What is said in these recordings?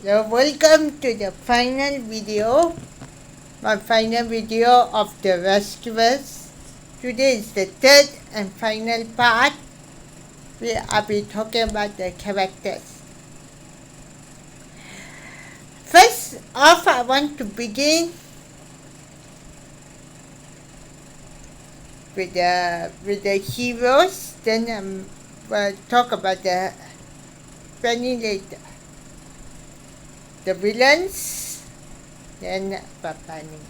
So welcome to the final video, my final video of the rescuers. Today is the third and final part. I'll be talking about the characters. First off, I want to begin with the heroes. Then we'll talk about the penny later. The villains, then Papani.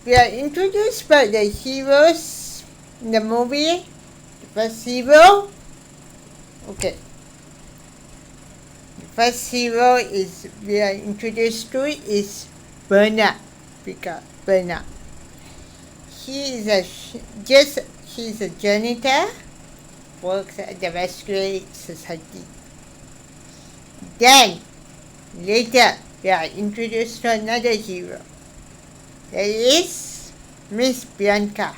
We are introduced by the heroes in the movie. The first hero, okay. The first hero we are introduced to is Bernard. Bernard. He is a janitor, works at the Rescue Aid Society. Then later, we are introduced to another hero. That is Miss Bianca.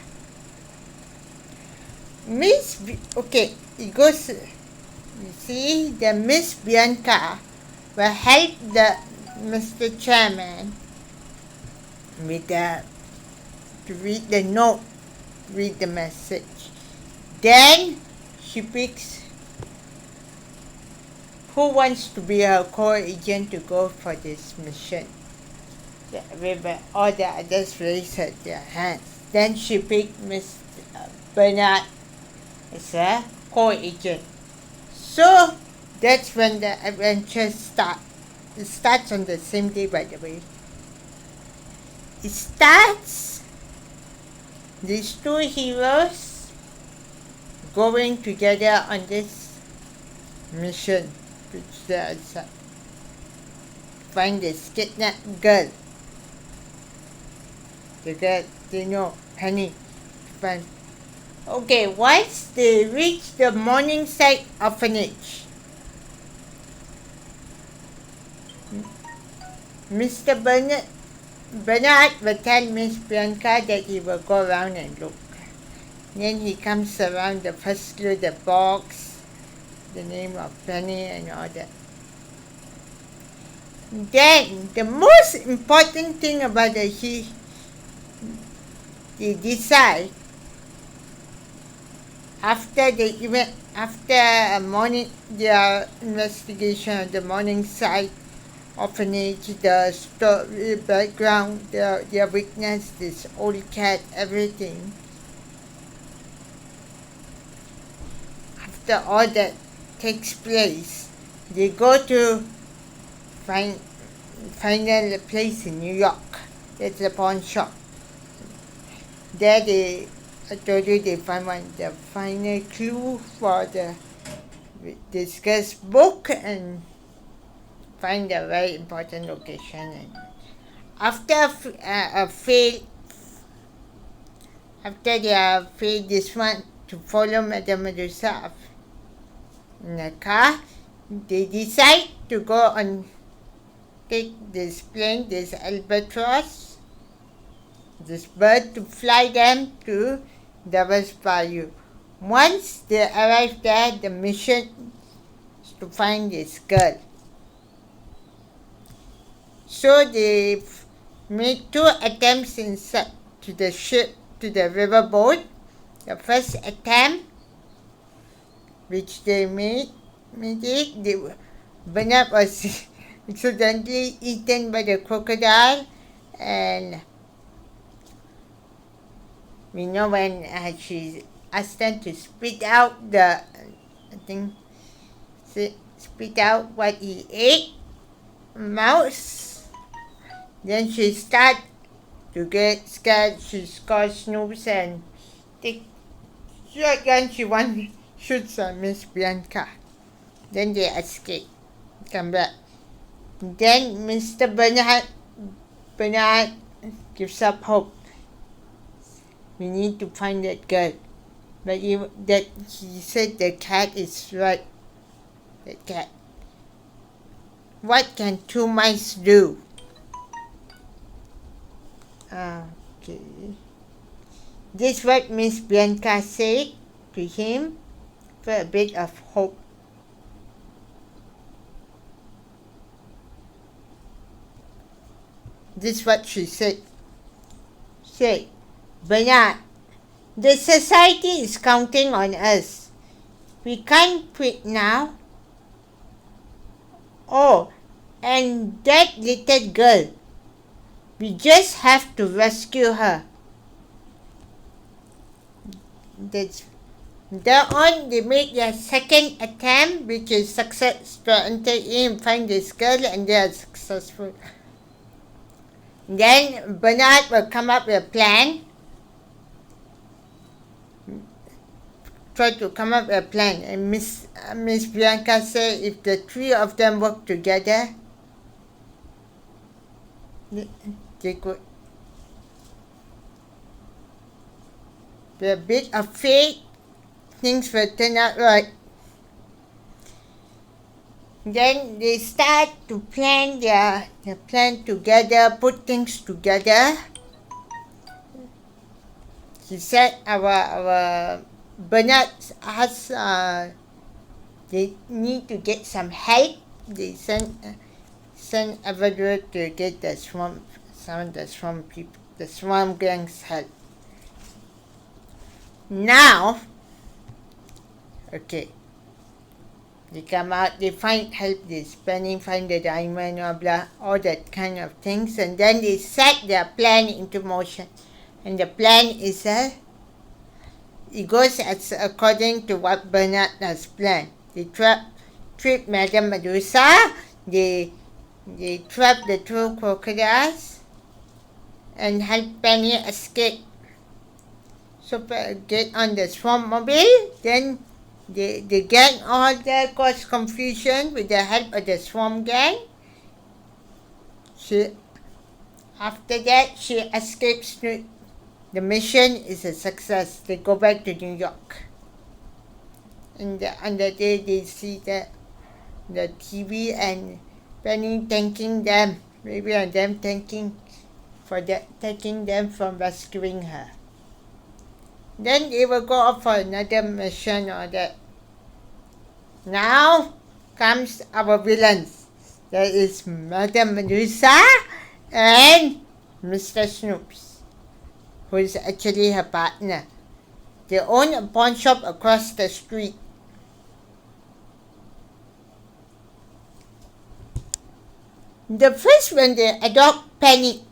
It goes, you see, the Miss Bianca will help the Mr. Chairman with to read the note, read the message. Then she picks who wants to be her core agent to go for this mission. All the others raised their hands. Then she picked Miss Bernard as a core agent. So that's when the adventure starts. It starts on the same day, by the way. It starts these two heroes going together on this mission, which they are find this kidnapped girl. The girl, they know, Penny. Okay, once they reach the Morningside orphanage, Mr. Bernard will tell Miss Bianca that he will go around and look. Then he comes around the first clue, the box, the name of Penny and all that. Then the most important thing about they decide after their investigation of the Morningside orphanage, the story background, their weakness, this old cat, everything. After all that takes place, they go to find a place in New York. That's a pawn shop. There I told you they find the final clue for this girl's book and find a very important location. And after they have failed this one to follow Madame Medusa in a car, they decide to go and take this plane, this albatross, this bird, to fly them to Devil's Bayou. Once they arrive there, the mission is to find this girl. So they made 2 attempts inside to the ship, to the riverboat. The first attempt, which they made it, Bernard was accidentally eaten by the crocodile, and we know when she asked them to spit out spit out what he ate, mouse. Then she started to get scared. She called Snoops and take shotgun. She shoots Miss Bianca. Then they escape, come back. Then Mr. Bernard gives up hope. We need to find that girl. But he said the cat is right. The cat. What can 2 mice do? Okay. This is what Miss Bianca said to him for a bit of hope. this is what she said. Say, Bernard, the society is counting on us. We can't quit now. Oh, and that little girl. We just have to rescue her. Thereon they made their second attempt, which is success, to enter in and find this girl, and they are successful. Then Bernard will come up with a plan. Try to come up with a plan, and Miss Bianca said if the three of them work together, they could. With a bit of faith, things will turn out right. Then they start to plan their plan together, put things together. She said our Bernard asked they need to get some help. They sent Salvador to get some of the swamp people, the swamp gang's help. Now, okay, they come out, they find help, they find the diamond, or blah, all that kind of things, and then they set their plan into motion. And the plan is it goes as according to what Bernard has planned. They trip Madame Medusa, they trap the two crocodiles, and help Penny escape. So get on the swamp mobile, then they get all that, cause confusion with the help of the swamp gang. After that, she escapes. The mission is a success. They go back to New York. And on the day they see the TV and Penny thanking them, maybe on them thanking them from rescuing her. Then they will go off for another mission or that. Now comes our villains. There is Madame Medusa and Mr. Snoops, who is actually her partner. They own a pawn shop across the street. The first when they adopt Penny,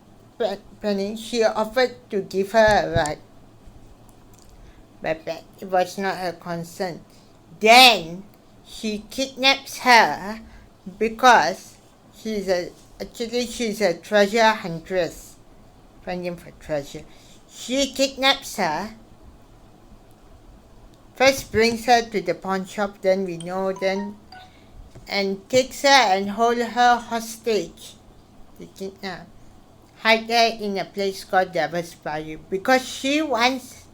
she offered to give her a ride. But it was not her concern. Then she kidnaps her because she's a treasure huntress, finding for treasure. She kidnaps her, first brings her to the pawn shop, and takes her and hold her hostage. They kidnap, hide her in a place called Devil's Bayou because she wants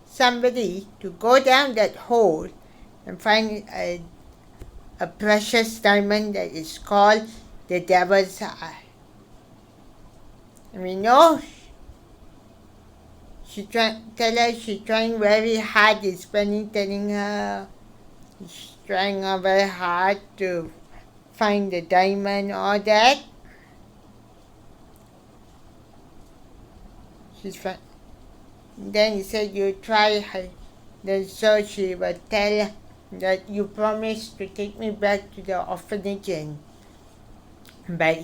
somebody to go down that hole and find a precious diamond that is called the Devil's Eye. And we know she's trying very hard. Is Penny telling her she's trying very hard to find the diamond, all that. Then he said, you try her. Then so she will tell that you promised to take me back to the orphanage, but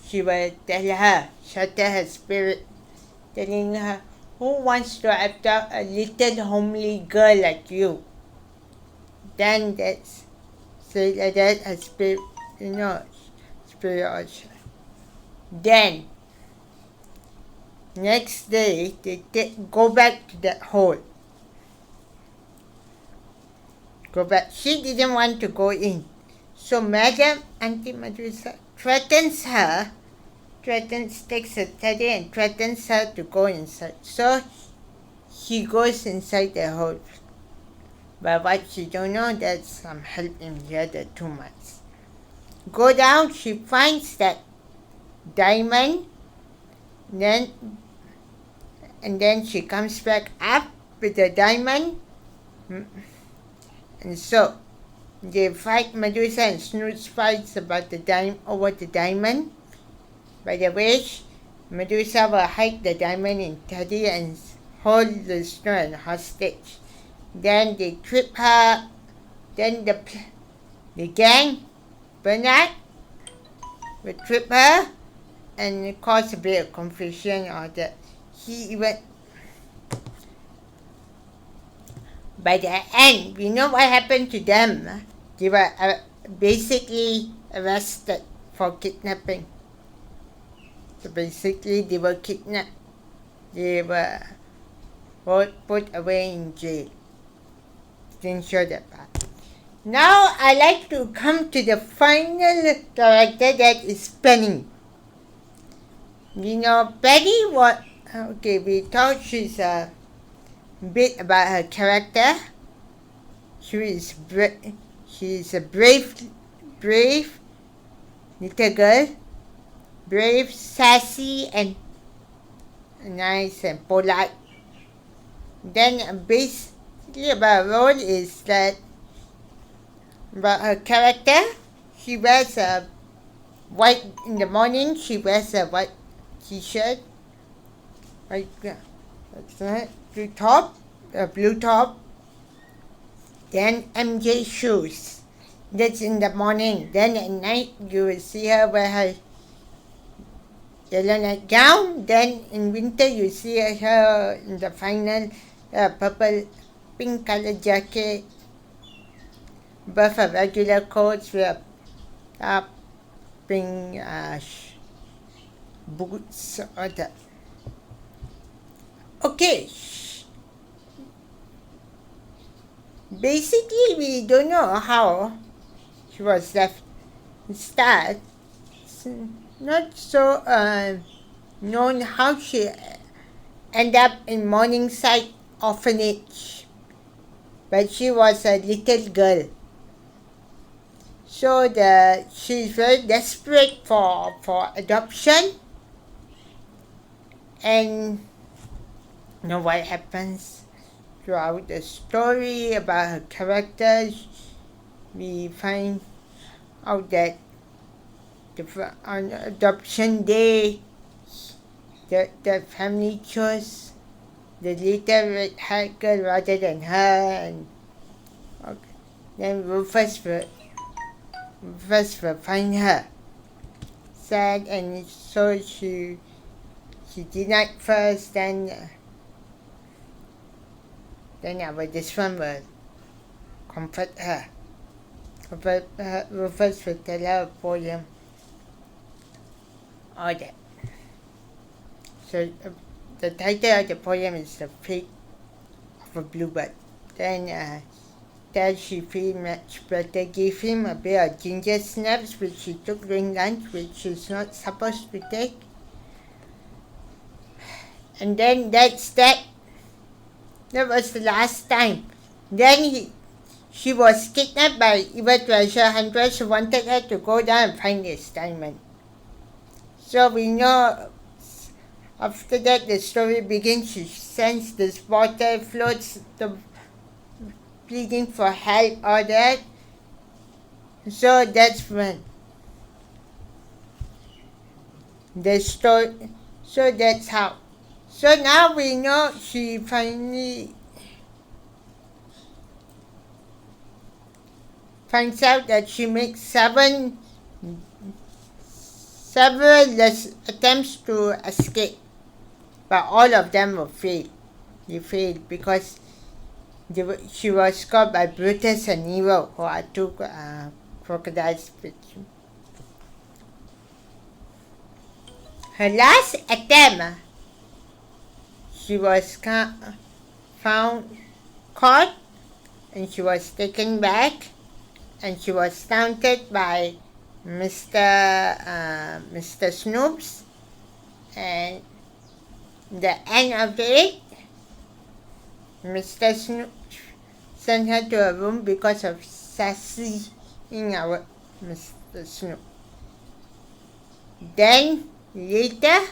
she will tell her, shatter her spirit, telling her, who wants to adopt a little homely girl like you? Then that's say like that a spirit, spirit. Then next day they go back to that hole. Go back. She didn't want to go in. So Madame Auntie Medusa takes a teddy and threatens her to go inside. So she goes inside the hole. But what she don't know, there's some help in the other 2 months. Go down, she finds that diamond, and then she comes back up with the diamond. And so they fight. Medusa and Snoots fights about over the diamond. By the way, Medusa will hide the diamond in Teddy and hold the snow hostage. Then they trip her. Then the gang, Bernard, will trip her and cause a bit of confusion or that he even. By the end, we know what happened to them. They were basically arrested for kidnapping. So basically, they were kidnapped. They were put away in jail. Didn't show that part. Now, I like to come to the final character, that is Penny. You know, Penny was. Okay, we thought she's a bit about her character. She is a brave little girl. Brave, sassy, and nice and polite. Then basically about her role is that about her character, she wears a white in the morning. She wears a white t-shirt, white blue top. Then MJ shoes. That's in the morning. Then at night you will see her wear her yellow nightgown. Then in winter you see her in the final pink color jacket above her regular coats with a pink boots or the. Okay. Basically, we don't know how she was left. Start. It's not so known how she ended up in Morningside Orphanage, but she was a little girl. So she's very desperate for adoption, and you know what happens throughout the story about her characters. We find out that on adoption day, the family chose the little red-haired girl rather than her, and then Rufus will find her sad, and so she denied first, then this one will comfort her. Rufus will tell her a poem. All that. So the title of the poem is The Fate of a Bluebird. Then she feel much better, gave him a bit of ginger snaps which she took during lunch, which she's not supposed to take. And then that's that. That was the last time. Then she was kidnapped by evil treasure hunters who wanted her to go down and find this diamond. So we know after that the story begins. She sends this water, floats, pleading for help, all that. So that's when the story. So that's how. So now we know she finally finds out that she makes several attempts to escape, but all of them will fail. They failed because she was caught by Brutus and Nero, who are two crocodiles. Her last attempt, she was caught, and she was taken back, and she was taunted by Mr. Snoops, and the end of it, Mr. Snoops sent her to a room because of sassy in our Mr. Snoop. Then later,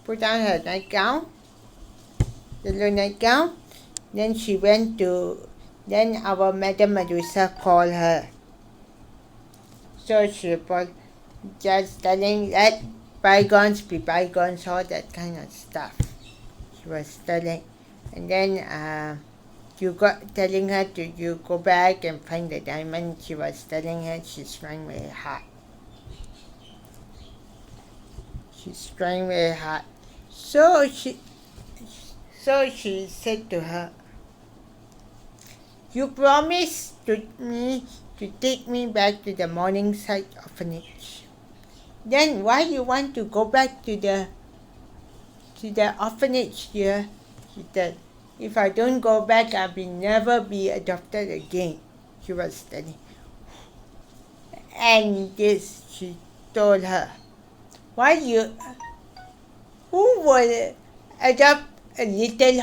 put on her nightgown, yellow nightgown. Then she went to. Then our Madame Medusa called her. So she apologized, telling that bygones be bygones, all that kind of stuff. She was telling, and then telling her to you go back and find the diamond. She was telling her she's trying very hard. She's trying very hard. So she said to her, "You promised me to take me back to the Morningside orphanage. Then why you want to go back to the orphanage, dear?" She said. "If I don't go back, I will never be adopted again," she was telling. And this she told her, who will adopt a little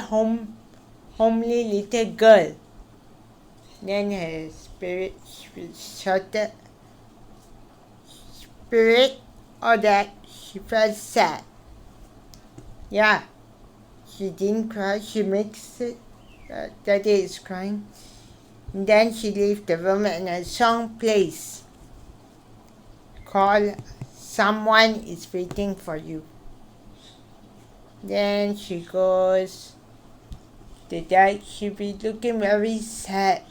homely little girl? Then her spirit shouted, or that she felt sad. Yeah, she didn't cry. She makes it. Daddy is crying. And then she leaves the room and a song plays called "Someone is Waiting for You." Then she goes. The dad, she be looking very sad.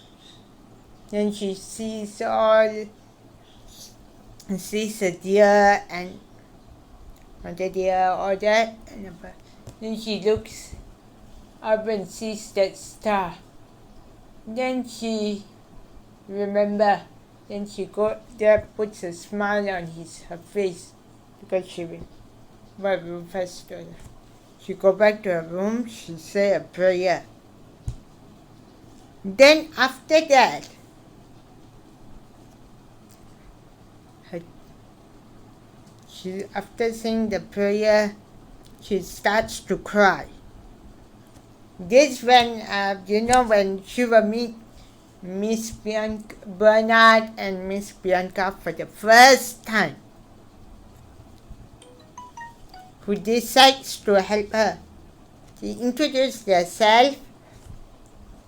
Then she sees a deer and the deer, all that. And then she looks up and sees that star. Then she remember. Then she go there, puts a smile on her face because she will. What Rufus told her. She go back to her room. She say a prayer. Then after that, after saying the prayer, she starts to cry. This when when she will meet Miss Bernard and Miss Bianca for the first time, who decides to help her. They introduce themselves.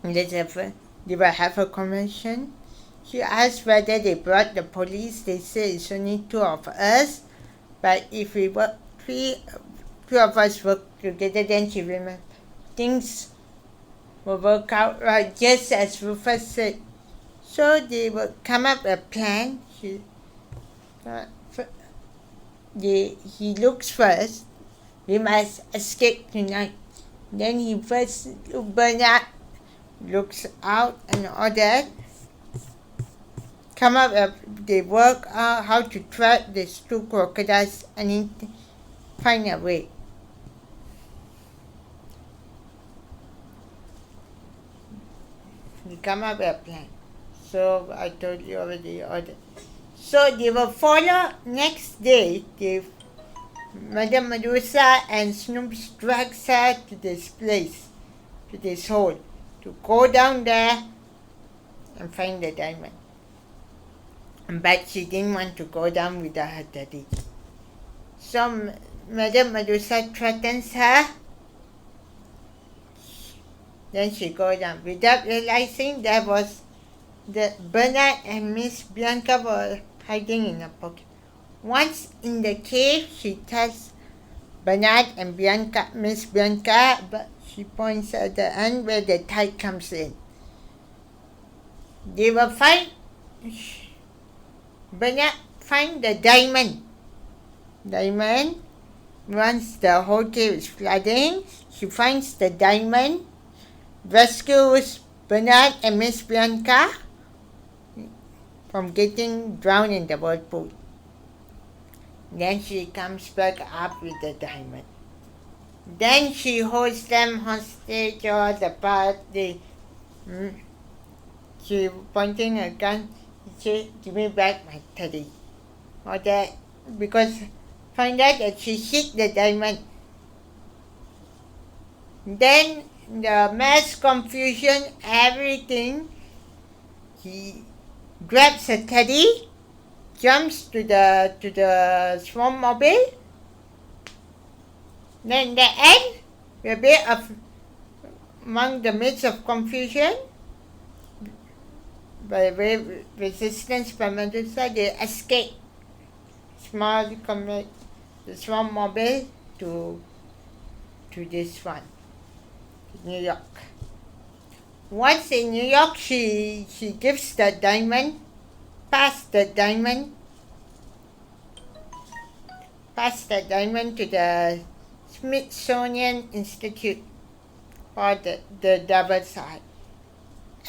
They will have a convention. She asks whether they brought the police. They say it's only two of us. But if we work, two of us work together, then she remembers things will work out right, just as Rufus said. So they will come up a plan. He looks first. We must escape tonight. Then Bernard looks out and all that. They work out how to trap these two crocodiles and find a way. They come up with a plan. So I told you already all that. So they will follow next day. Madame Medusa and Snoops drags her to this place, to this hole, to go down there and find the diamond. But she didn't want to go down without her daddy. So Madame Medusa threatens her. Then she goes down. Without realizing there was Bernard and Miss Bianca were hiding in a pocket. Once in the cave, she tells Bernard and Miss Bianca, but she points at the end where the tide comes in. They will Bernard find the diamond. Once the whole cave is flooding, she finds the diamond, rescues Bernard and Miss Bianca from getting drowned in the whirlpool. Then she comes back up with the diamond. Then she holds them hostage all the party. She pointing a gun. She give me back my teddy. Or that because find out that she hid the diamond. Then the mass confusion, everything. He grabs a teddy, jumps to the swarm mobile. Then the end, a bit of among the midst of confusion, by the way resistance from Medusa, they escape. Small the Swamp Mobile to this one, New York. Once in New York, she gives the diamond, pass the diamond to the Smithsonian Institute, or the devil's eye.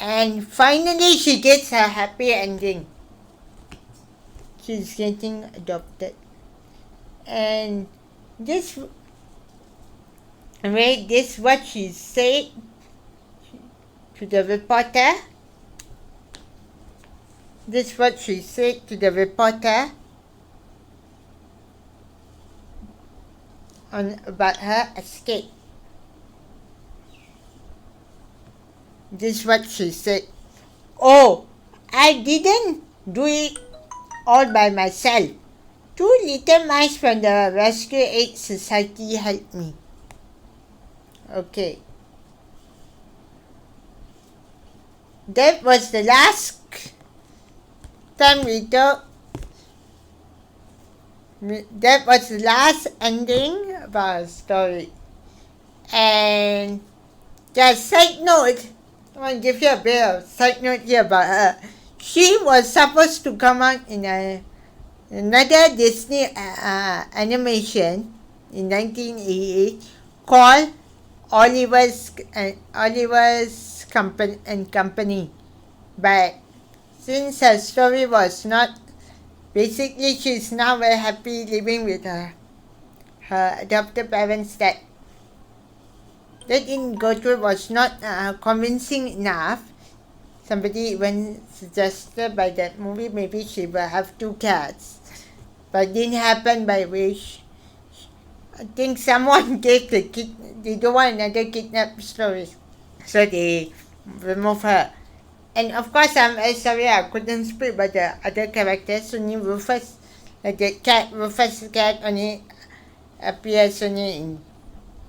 And finally, she gets a happy ending. She's getting adopted. And this what she said to the reporter. This is what she said to the reporter about her escape. This is what she said. "Oh, I didn't do it all by myself. 2 little mice from the Rescue Aid Society helped me." Okay. That was the last time we talked. That was the last ending of our story. And just side note, I want to give you a bit of side note here about her. She was supposed to come out in another Disney animation in 1988 called Oliver's Company. But since her story was not, basically she's now very happy living with her adopted parents. That didn't go through, was not convincing enough. Somebody even suggested by that movie maybe she will have 2 cats, but it didn't happen, by which I think someone gave the kid, they don't want another kidnap story, so they remove her. And of course, I'm very sorry I couldn't speak about the other characters. Only Rufus, the cat, Rufus cat only appears only in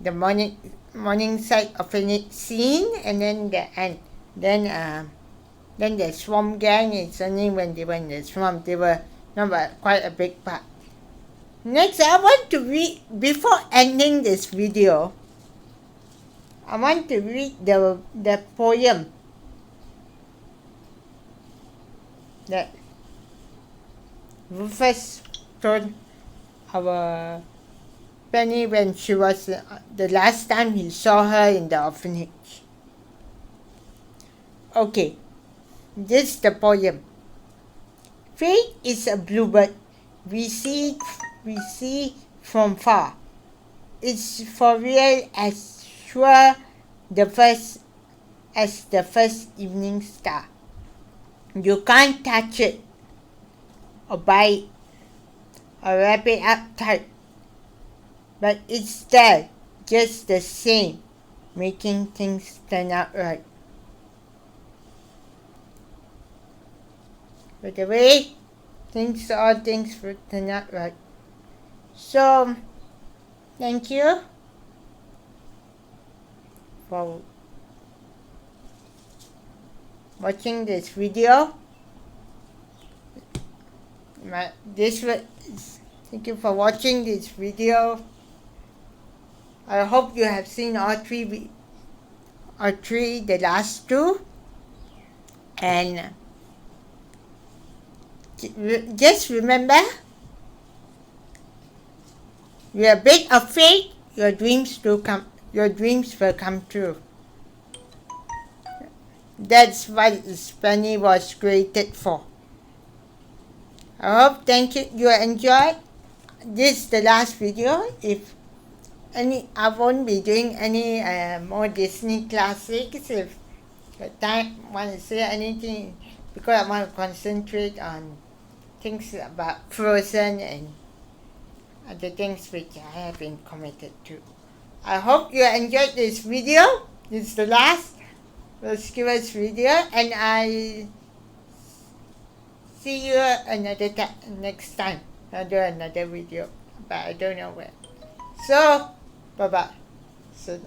the Morningside orphanage scene, and then the end. Then the swamp gang is only when they were in the swamp. They were not quite a big part. Next, I want to read, before ending this video, I want to read the poem that Rufus told our Penny when she was the last time he saw her in the orphanage. Okay, this is the poem. Fate is a bluebird we see from far. It's for real, as sure as the first evening star. You can't touch it or bite or wrap it up tight, but it's there just the same, making things turn out right. By the way, all things will turn out right. So, thank you for watching this video. Thank you for watching this video. I hope you have seen all three, the last 2, and just remember, you're a bit of faith, your dreams will come true. That's what Penny was created for. I hope you enjoyed. This is the last video. I won't be doing any more Disney classics. If the time want to say anything, because I want to concentrate on things about Frozen and other things which I have been committed to. I hope you enjoyed this video. This is the last Rescuers video, and I see you next time. I'll do another video, but I don't know when. So, bye-bye. So